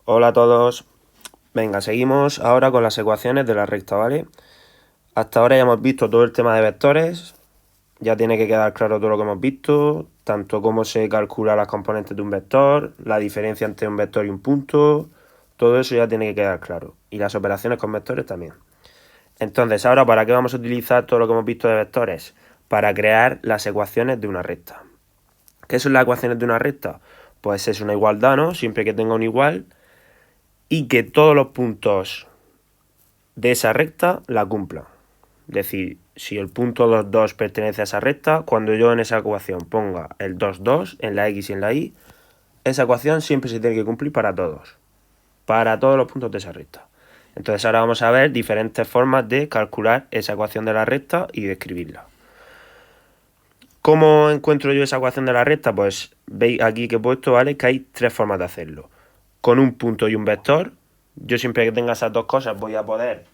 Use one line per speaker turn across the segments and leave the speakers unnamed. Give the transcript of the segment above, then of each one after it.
Hola a todos. Venga, seguimos ahora con las ecuaciones de la recta, ¿vale? Hasta ahora ya hemos visto todo el tema de vectores. Ya tiene que quedar claro todo lo que hemos visto, tanto cómo se calcula las componentes de un vector, la diferencia entre un vector y un punto, todo eso ya tiene que quedar claro. Y las operaciones con vectores también. Entonces, ahora, ¿para qué vamos a utilizar todo lo que hemos visto de vectores? Para crear las ecuaciones de una recta. ¿Qué son las ecuaciones de una recta? Pues es una igualdad, ¿no? Siempre que tenga un igual y que todos los puntos de esa recta la cumpla. Es decir, si el punto 2, 2 pertenece a esa recta, cuando yo en esa ecuación ponga el 2, 2 en la x y en la y, esa ecuación siempre se tiene que cumplir para todos los puntos de esa recta. Entonces ahora vamos a ver diferentes formas de calcular esa ecuación de la recta y de escribirla. ¿Cómo encuentro yo esa ecuación de la recta? Pues veis aquí que he puesto, ¿vale? Que hay tres formas de hacerlo. Con un punto y un vector. Yo siempre que tenga esas dos cosas voy a poder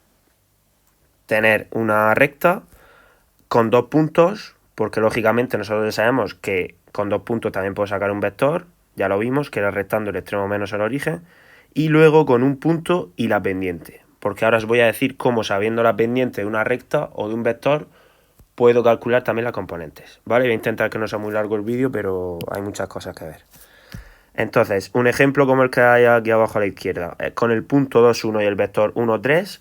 tener una recta con dos puntos, porque lógicamente nosotros ya sabemos que con dos puntos también puedo sacar un vector, ya lo vimos, que era restando el extremo menos el origen, y luego con un punto y la pendiente, porque ahora os voy a decir cómo, sabiendo la pendiente de una recta o de un vector, puedo calcular también las componentes, ¿vale? Voy a intentar que no sea muy largo el vídeo, pero hay muchas cosas que ver. Entonces, un ejemplo como el que hay aquí abajo a la izquierda, con el punto 2, 1 y el vector 1, 3,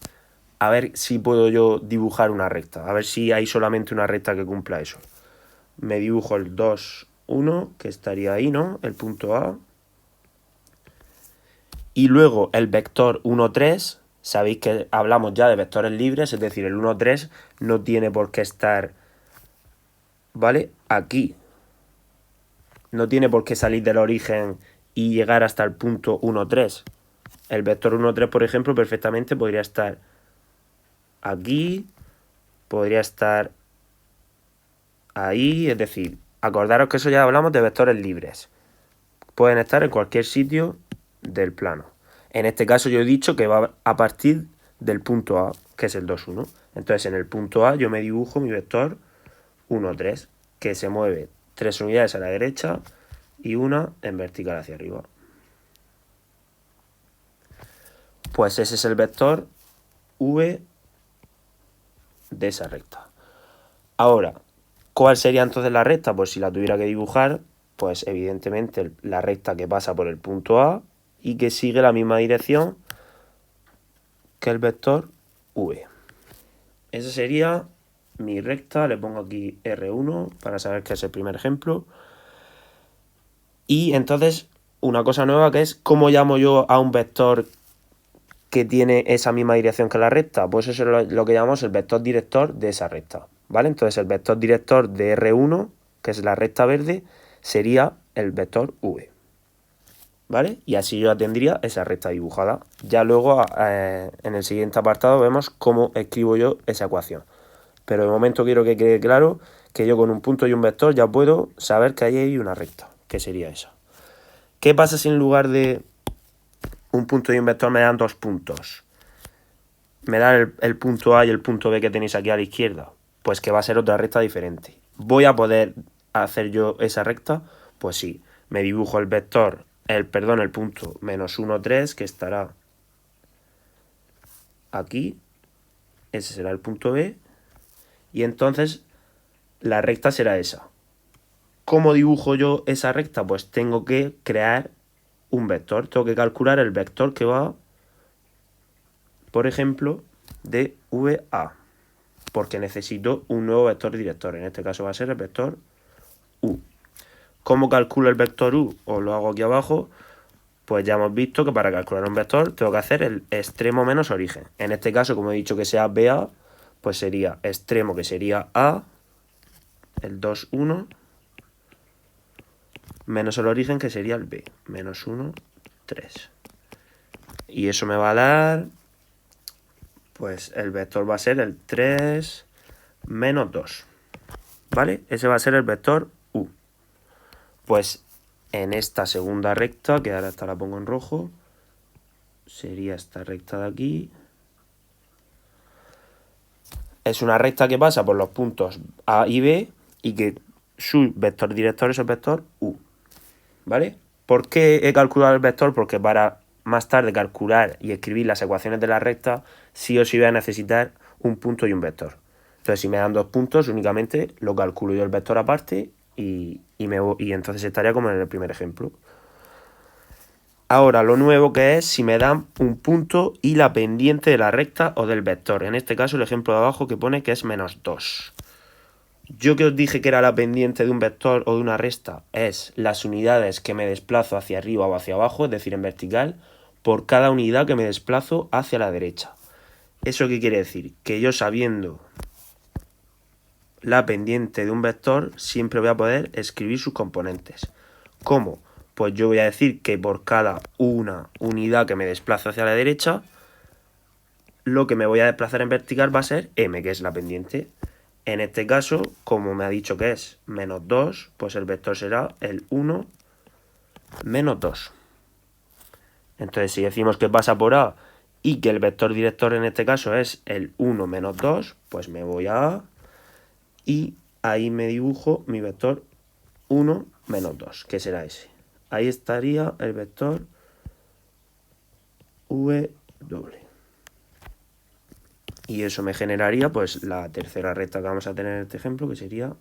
a ver si puedo yo dibujar una recta, a ver si hay solamente una recta que cumpla eso. Me dibujo el 2, 1, que estaría ahí, ¿no? El punto A. Y luego el vector 1, 3, sabéis que hablamos ya de vectores libres, es decir, el 1, 3 no tiene por qué estar, ¿vale? Aquí. No tiene por qué salir del origen y llegar hasta el punto 1, 3. El vector 1, 3, por ejemplo, perfectamente podría estar aquí, podría estar ahí, es decir, acordaros que eso ya hablamos de vectores libres. Pueden estar en cualquier sitio del plano. En este caso yo he dicho que va a partir del punto A, que es el 2, 1. Entonces en el punto A yo me dibujo mi vector 1, 3, que se mueve 3 unidades a la derecha y una en vertical hacia arriba. Pues ese es el vector V de esa recta. Ahora, ¿cuál sería entonces la recta? Pues si la tuviera que dibujar, pues evidentemente la recta que pasa por el punto A y que sigue la misma dirección que el vector V. Esa sería mi recta, le pongo aquí R1 para saber que es el primer ejemplo. Y entonces una cosa nueva que es cómo llamo yo a un vector que tiene esa misma dirección que la recta. Pues eso es lo que llamamos el vector director de esa recta, ¿vale? Entonces el vector director de R1, que es la recta verde, sería el vector V, ¿vale? Y así yo tendría esa recta dibujada. Ya luego en el siguiente apartado vemos cómo escribo yo esa ecuación. Pero de momento quiero que quede claro que yo con un punto y un vector ya puedo saber que ahí hay una recta, que sería esa. ¿Qué pasa si en lugar de un punto y un vector me dan dos puntos? Me dan el punto A y el punto B que tenéis aquí a la izquierda. Pues que va a ser otra recta diferente. ¿Voy a poder hacer yo esa recta? Pues sí. Me dibujo el vector, el punto menos 1, 3, que estará aquí. Ese será el punto B. Y entonces la recta será esa. ¿Cómo dibujo yo esa recta? Pues tengo que crear un vector. Tengo que calcular el vector que va, por ejemplo, de VA. Porque necesito un nuevo vector director. En este caso va a ser el vector U. ¿Cómo calculo el vector U? Os lo hago aquí abajo. Pues ya hemos visto que para calcular un vector tengo que hacer el extremo menos origen. En este caso, como he dicho que sea BA, pues sería extremo, que sería A, el 2, 1, menos el origen, que sería el B, menos 1, 3. Y eso me va a dar, pues el vector va a ser el 3 menos 2. ¿Vale? Ese va a ser el vector U. Pues en esta segunda recta, que ahora esta la pongo en rojo, sería esta recta de aquí. Es una recta que pasa por los puntos A y B y que su vector director es el vector U. ¿Vale? ¿Por qué he calculado el vector? Porque para más tarde calcular y escribir las ecuaciones de la recta, sí o sí voy a necesitar un punto y un vector. Entonces, si me dan 2 puntos, únicamente lo calculo yo el vector aparte y entonces estaría como en el primer ejemplo. Ahora, lo nuevo que es si me dan un punto y la pendiente de la recta o del vector. En este caso, el ejemplo de abajo que pone que es -2. Yo que os dije que era la pendiente de un vector o de una recta, es las unidades que me desplazo hacia arriba o hacia abajo, es decir, en vertical, por cada unidad que me desplazo hacia la derecha. ¿Eso qué quiere decir? Que yo sabiendo la pendiente de un vector, siempre voy a poder escribir sus componentes. ¿Cómo? Pues yo voy a decir que por cada una unidad que me desplazo hacia la derecha, lo que me voy a desplazar en vertical va a ser m, que es la pendiente. En este caso, como me ha dicho que es -2, pues el vector será el 1 menos 2. Entonces, si decimos que pasa por A y que el vector director en este caso es el 1 menos 2, pues me voy a A y ahí me dibujo mi vector 1 menos 2, que será ese. Ahí estaría el vector W. Y eso me generaría pues la tercera recta que vamos a tener en este ejemplo, que sería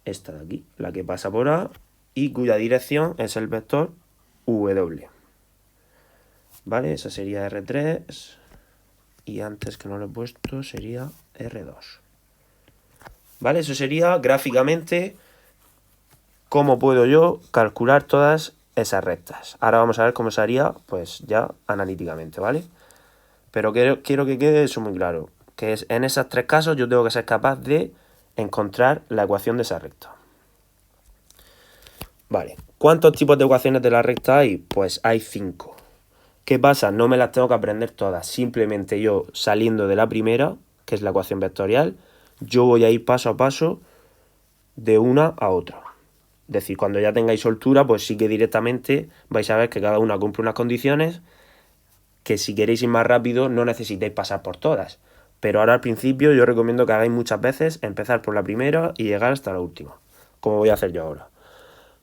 esta de aquí, la que pasa por A y cuya dirección es el vector W. ¿Vale? Esa sería R3 y antes que no lo he puesto sería R2. ¿Vale? Eso sería gráficamente cómo puedo yo calcular todas esas rectas. Ahora vamos a ver cómo se haría pues ya analíticamente, ¿vale? Pero quiero que quede eso muy claro, que es en esos 3 casos yo tengo que ser capaz de encontrar la ecuación de esa recta. Vale, ¿cuántos tipos de ecuaciones de la recta hay? Pues hay 5. ¿Qué pasa? No me las tengo que aprender todas, simplemente yo saliendo de la primera, que es la ecuación vectorial, yo voy a ir paso a paso de una a otra. Es decir, cuando ya tengáis soltura, pues sí que directamente vais a ver que cada una cumple unas condiciones que si queréis ir más rápido no necesitáis pasar por todas. Pero ahora al principio yo recomiendo que hagáis muchas veces empezar por la primera y llegar hasta la última, como voy a hacer yo ahora.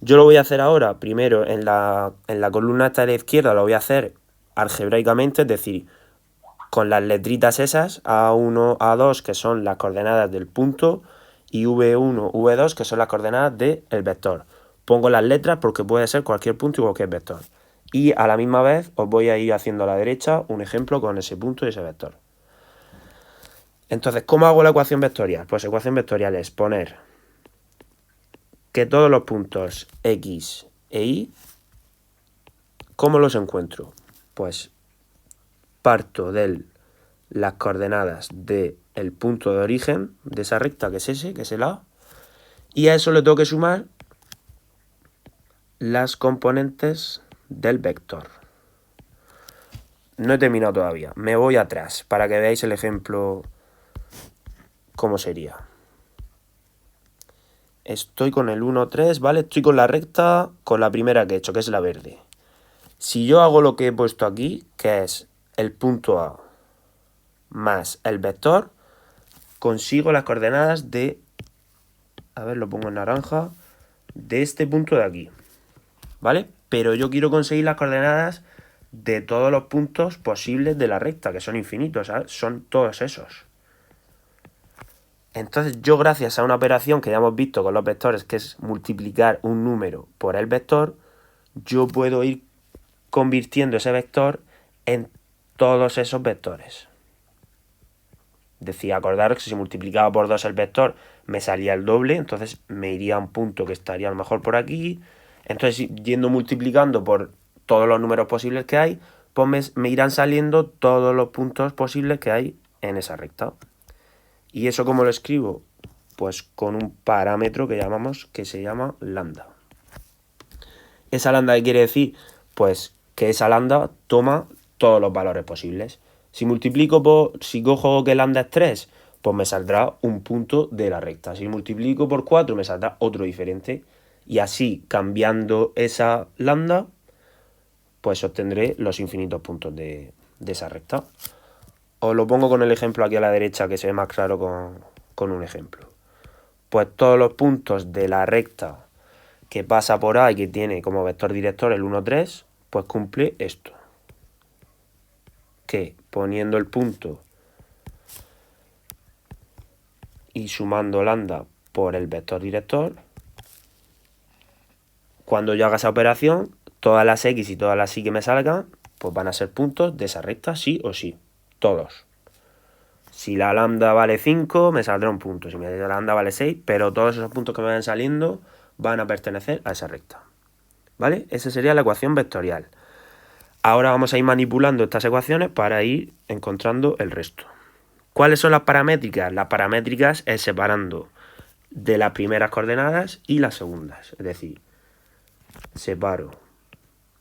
Yo lo voy a hacer ahora, primero en la columna esta de la izquierda lo voy a hacer algebraicamente, es decir, con las letritas esas, A1, A2, que son las coordenadas del punto, y V1, V2, que son las coordenadas del vector. Pongo las letras porque puede ser cualquier punto y cualquier vector. Y a la misma vez os voy a ir haciendo a la derecha un ejemplo con ese punto y ese vector. Entonces, ¿cómo hago la ecuación vectorial? Pues ecuación vectorial es poner que todos los puntos X e Y, ¿cómo los encuentro? Pues parto de las coordenadas del punto de origen de esa recta, que es ese, que es el A, y a eso le tengo que sumar las componentes del vector. No he terminado todavía, me voy atrás para que veáis el ejemplo cómo sería. Estoy con el 1, 3, ¿vale? Estoy con la recta, con la primera que he hecho, que es la verde. Si yo hago lo que he puesto aquí, que es el punto A más el vector, consigo las coordenadas de, a ver, lo pongo en naranja, de este punto de aquí, ¿vale? Pero yo quiero conseguir las coordenadas de todos los puntos posibles de la recta, que son infinitos, ¿sabes? Son todos esos. Entonces yo, gracias a una operación que ya hemos visto con los vectores, que es multiplicar un número por el vector, yo puedo ir convirtiendo ese vector en todos esos vectores. Decía, acordaros que si multiplicaba por 2 el vector me salía el doble, entonces me iría a un punto que estaría a lo mejor por aquí. Entonces, yendo multiplicando por todos los números posibles que hay, pues me irán saliendo todos los puntos posibles que hay en esa recta. ¿Y eso cómo lo escribo? Pues con un parámetro que se llama lambda. ¿Esa lambda qué quiere decir? Pues que esa lambda toma todos los valores posibles. Si cojo que lambda es 3, pues me saldrá un punto de la recta. Si multiplico por 4, me saldrá otro diferente. Y así, cambiando esa lambda, pues obtendré los infinitos puntos de esa recta. Os lo pongo con el ejemplo aquí a la derecha, que se ve más claro con un ejemplo. Pues todos los puntos de la recta que pasa por A y que tiene como vector director el 1, 3, pues cumple esto. Que poniendo el punto y sumando lambda por el vector director, cuando yo haga esa operación, todas las x y todas las y que me salgan, pues van a ser puntos de esa recta sí o sí. Todos. Si la lambda vale 5, me saldrá un punto. Si la lambda vale 6, pero todos esos puntos que me vayan saliendo van a pertenecer a esa recta. ¿Vale? Esa sería la ecuación vectorial. Ahora vamos a ir manipulando estas ecuaciones para ir encontrando el resto. ¿Cuáles son las paramétricas? Las paramétricas es separando de las primeras coordenadas y las segundas. Es decir, separo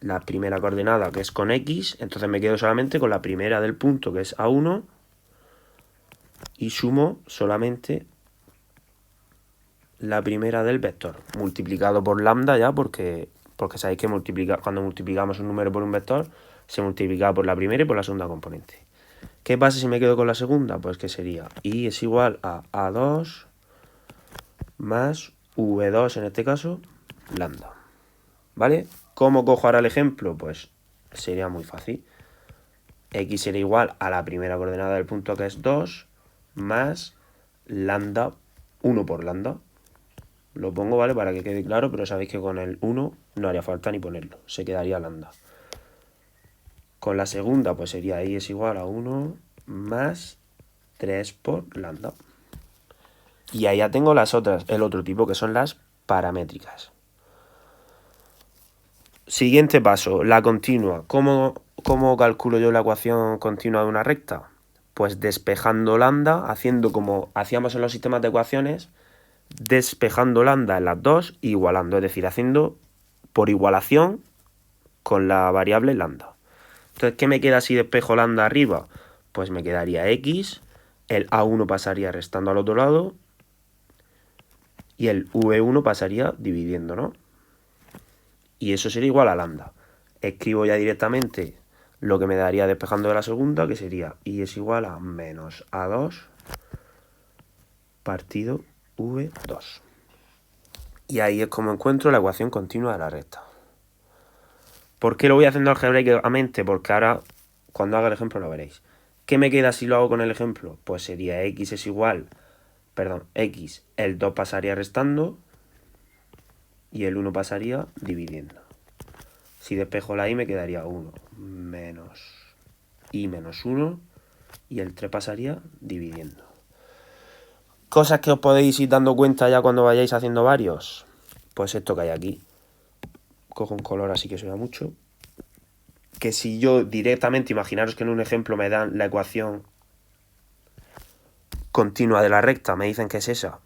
la primera coordenada, que es con x, entonces me quedo solamente con la primera del punto, que es A1, y sumo solamente la primera del vector, multiplicado por lambda ya, porque sabéis que cuando multiplicamos un número por un vector, se multiplica por la primera y por la segunda componente. ¿Qué pasa si me quedo con la segunda? Pues que sería y es igual a A2 más V2, en este caso, lambda. ¿Vale? ¿Cómo cojo ahora el ejemplo? Pues sería muy fácil. X sería igual a la primera coordenada del punto, que es 2, más lambda, 1 por lambda. Lo pongo, ¿vale? Para que quede claro, pero sabéis que con el 1 no haría falta ni ponerlo. Se quedaría lambda. Con la segunda, pues sería y es igual a 1 más 3 por lambda. Y ahí ya tengo las otras, el otro tipo, que son las paramétricas. Siguiente paso, la continua. ¿Cómo calculo yo la ecuación continua de una recta? Pues despejando lambda, haciendo como hacíamos en los sistemas de ecuaciones, despejando lambda en las dos, igualando, es decir, haciendo por igualación con la variable lambda. Entonces, ¿qué me queda si despejo lambda arriba? Pues me quedaría x, el A1 pasaría restando al otro lado y el V1 pasaría dividiendo, ¿no? Y eso sería igual a lambda. Escribo ya directamente lo que me daría despejando de la segunda, que sería y es igual a menos A2 partido V2. Y ahí es como encuentro la ecuación continua de la recta. ¿Por qué lo voy haciendo algebraicamente? Porque ahora, cuando haga el ejemplo, lo veréis. ¿Qué me queda si lo hago con el ejemplo? Pues sería x es igual, x, el 2 pasaría restando y el 1 pasaría dividiendo. Si despejo la y me quedaría 1 menos y menos 1 y el 3 pasaría dividiendo. Cosas que os podéis ir dando cuenta ya cuando vayáis haciendo varios. Pues esto que hay aquí. Cojo un color así que se vea mucho. Que si yo directamente, imaginaros que en un ejemplo me dan la ecuación continua de la recta, me dicen que es esa,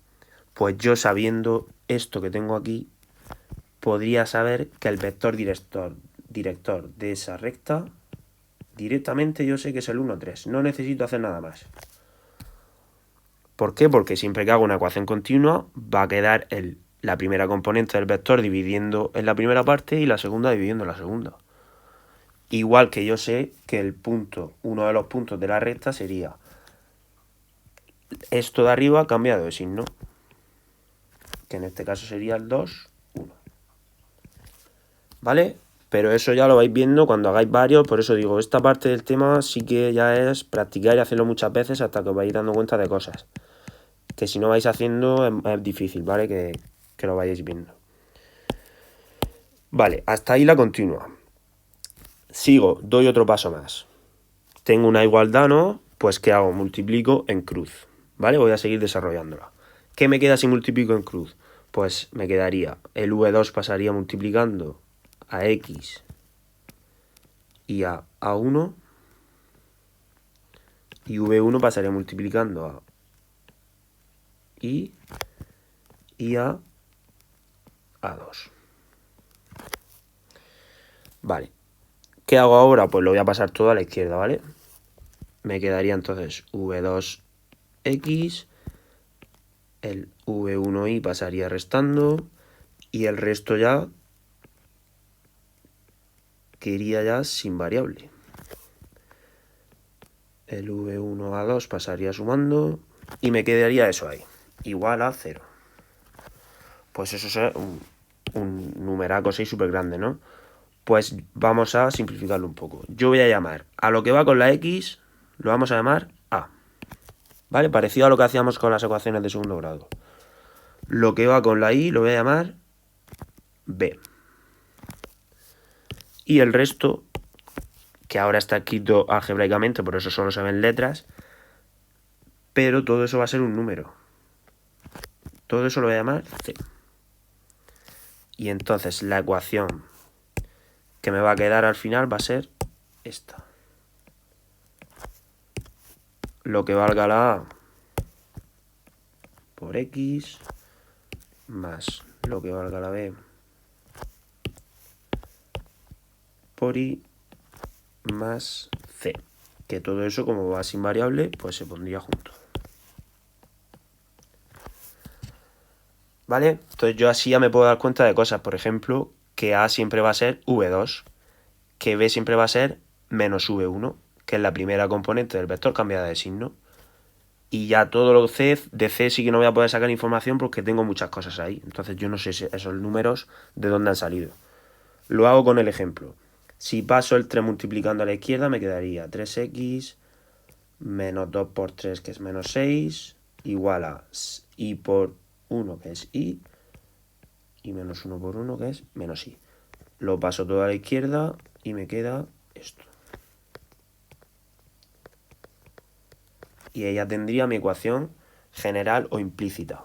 pues yo sabiendo esto que tengo aquí, podría saber que el vector director de esa recta, directamente yo sé que es el 1, 3. No necesito hacer nada más. ¿Por qué? Porque siempre que hago una ecuación continua va a quedar la primera componente del vector dividiendo en la primera parte y la segunda dividiendo en la segunda. Igual que yo sé que el punto, uno de los puntos de la recta sería esto de arriba cambiado de signo, que en este caso sería el 2, 1. ¿Vale? Pero eso ya lo vais viendo cuando hagáis varios, por eso digo, esta parte del tema sí que ya es practicar y hacerlo muchas veces hasta que os vais dando cuenta de cosas. Que si no vais haciendo es difícil, ¿vale? Que lo vayáis viendo. Vale, hasta ahí la continua. Sigo, doy otro paso más. Tengo una igualdad, ¿no? Pues ¿qué hago? Multiplico en cruz, ¿vale? Voy a seguir desarrollándola. ¿Qué me queda si multiplico en cruz? Pues me quedaría, el V2 pasaría multiplicando a X y a A1 y V1 pasaría multiplicando a Y a A2. Vale. ¿Qué hago ahora? Pues lo voy a pasar todo a la izquierda, ¿vale? Me quedaría entonces V2X, el V1Y pasaría restando y el resto ya quedaría ya sin variable. El V1A2 pasaría sumando y me quedaría eso ahí, igual a 0. Pues eso es un numeraco 6 súper grande, ¿no? Pues vamos a simplificarlo un poco. Yo voy a llamar a lo que va con la x, lo vamos a llamar a. ¿Vale? Parecido a lo que hacíamos con las ecuaciones de segundo grado. Lo que va con la y lo voy a llamar b. Y el resto, que ahora está escrito algebraicamente, por eso solo se ven letras, pero todo eso va a ser un número. Todo eso lo voy a llamar c. Y entonces la ecuación que me va a quedar al final va a ser esta. Lo que valga la a por x más lo que valga la b por y más c. Que todo eso, como va sin variable, pues se pondría junto. ¿Vale? Entonces yo así ya me puedo dar cuenta de cosas. Por ejemplo, que a siempre va a ser v2, que b siempre va a ser menos v1, que es la primera componente del vector cambiada de signo. Y ya todo lo de C sí que no voy a poder sacar información porque tengo muchas cosas ahí. Entonces yo no sé esos números de dónde han salido. Lo hago con el ejemplo. Si paso el 3 multiplicando a la izquierda me quedaría 3x menos 2 por 3 que es menos 6 igual a y por 1 que es y menos 1 por 1 que es menos y. Lo paso todo a la izquierda y me queda esto. Y ella tendría mi ecuación general o implícita.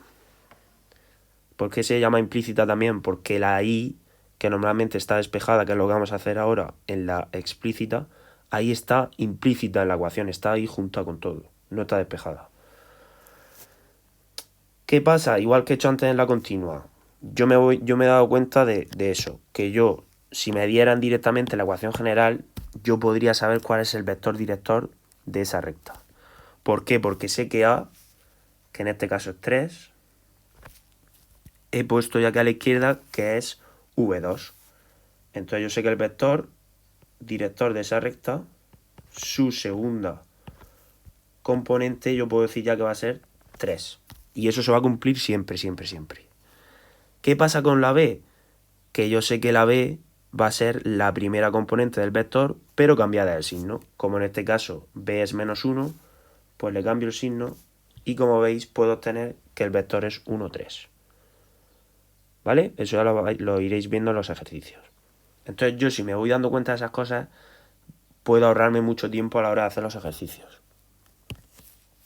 ¿Por qué se llama implícita también? Porque la i, que normalmente está despejada, que es lo que vamos a hacer ahora en la explícita, ahí está implícita en la ecuación, está ahí junta con todo, no está despejada. ¿Qué pasa? Igual que he hecho antes en la continua, yo me he dado cuenta de eso, que yo, si me dieran directamente la ecuación general, yo podría saber cuál es el vector director de esa recta. ¿Por qué? Porque sé que a, que en este caso es 3, he puesto ya aquí a la izquierda que es v2. Entonces yo sé que el vector director de esa recta, su segunda componente, yo puedo decir ya que va a ser 3. Y eso se va a cumplir siempre, siempre, siempre. ¿Qué pasa con la b? Que yo sé que la b va a ser la primera componente del vector, pero cambiada de signo. Como en este caso b es menos 1, pues le cambio el signo y como veis puedo obtener que el vector es 1, 3. ¿Vale? Eso ya lo iréis viendo en los ejercicios. Entonces yo, si me voy dando cuenta de esas cosas, puedo ahorrarme mucho tiempo a la hora de hacer los ejercicios.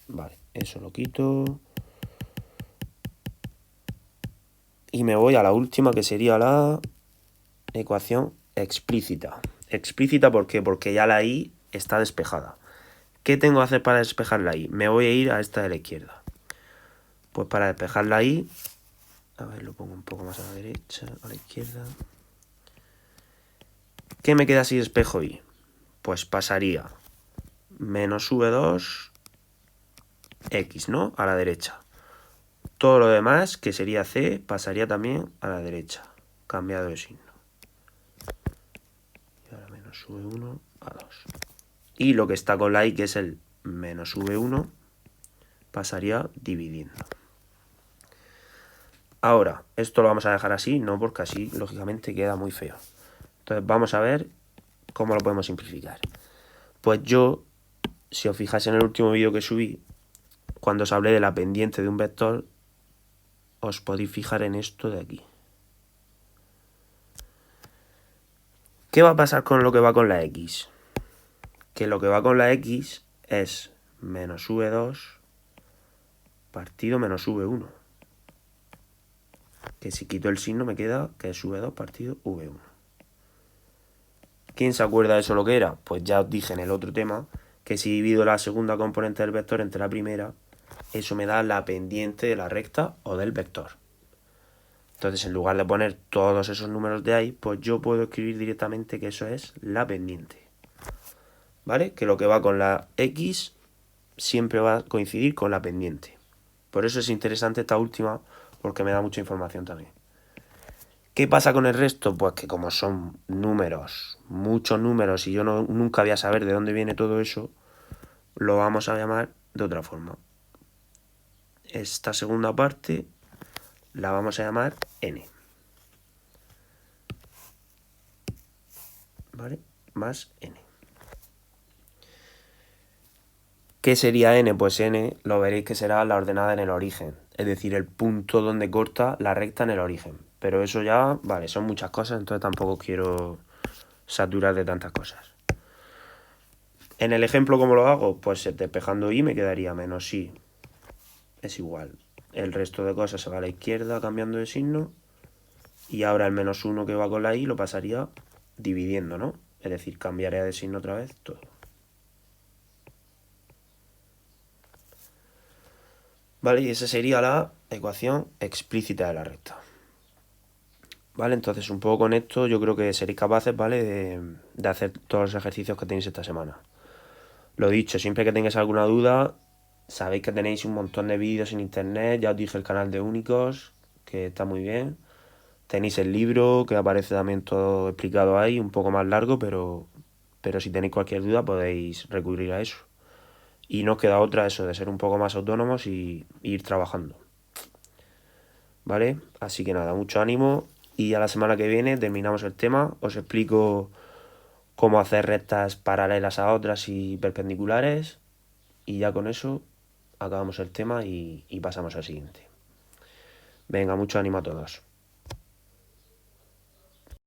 Vale, eso lo quito. Y me voy a la última, que sería la ecuación explícita. ¿Explícita por qué? Porque ya la i está despejada. ¿Qué tengo que hacer para despejar la i? Me voy a ir a esta de la izquierda. Pues para despejar la i, a ver, lo pongo un poco más a la derecha, a la izquierda. ¿Qué me queda si despejo i? Pues pasaría menos v2 x, ¿no? A la derecha. Todo lo demás, que sería c, pasaría también a la derecha, cambiado de signo. Y ahora menos v1 a 2. Y lo que está con la i, que es el menos v1, pasaría dividiendo. Ahora, esto lo vamos a dejar así, no porque así, lógicamente, queda muy feo. Entonces vamos a ver cómo lo podemos simplificar. Pues yo, si os fijáis en el último vídeo que subí, cuando os hablé de la pendiente de un vector, os podéis fijar en esto de aquí. ¿Qué va a pasar con lo que va con la x? Que lo que va con la x es menos v2 partido menos v1. Que si quito el signo me queda que es v2 partido v1. ¿Quién se acuerda de eso lo que era? Pues ya os dije en el otro tema que si divido la segunda componente del vector entre la primera, eso me da la pendiente de la recta o del vector. Entonces, en lugar de poner todos esos números de ahí, pues yo puedo escribir directamente que eso es la pendiente. ¿Vale? Que lo que va con la x siempre va a coincidir con la pendiente. Por eso es interesante esta última, porque me da mucha información también. ¿Qué pasa con el resto? Pues que como son números, muchos números, y yo nunca voy a saber de dónde viene todo eso, lo vamos a llamar de otra forma. Esta segunda parte la vamos a llamar n. ¿vale? Más n. ¿Qué sería n? Pues n lo veréis que será la ordenada en el origen, es decir, el punto donde corta la recta en el origen. Pero eso ya, vale, son muchas cosas, entonces tampoco quiero saturar de tantas cosas. En el ejemplo, ¿cómo lo hago? Pues despejando y me quedaría menos y. Es igual. El resto de cosas se va a la izquierda cambiando de signo. Y ahora el menos 1 que va con la i lo pasaría dividiendo, ¿no? Es decir, cambiaría de signo otra vez todo. ¿Vale? Y esa sería la ecuación explícita de la recta. ¿Vale? Entonces, un poco con esto yo creo que seréis capaces, ¿vale? De hacer todos los ejercicios que tenéis esta semana. Lo dicho, siempre que tengáis alguna duda, sabéis que tenéis un montón de vídeos en internet. Ya os dije el canal de Únicos, que está muy bien. Tenéis el libro, que aparece también todo explicado ahí, un poco más largo, pero si tenéis cualquier duda podéis recurrir a eso. Y no os queda otra eso, de ser un poco más autónomos y ir trabajando. ¿Vale? Así que nada, mucho ánimo y a la semana que viene terminamos el tema. Os explico cómo hacer rectas paralelas a otras y perpendiculares y ya con eso acabamos el tema y pasamos al siguiente. Venga, mucho ánimo a todos.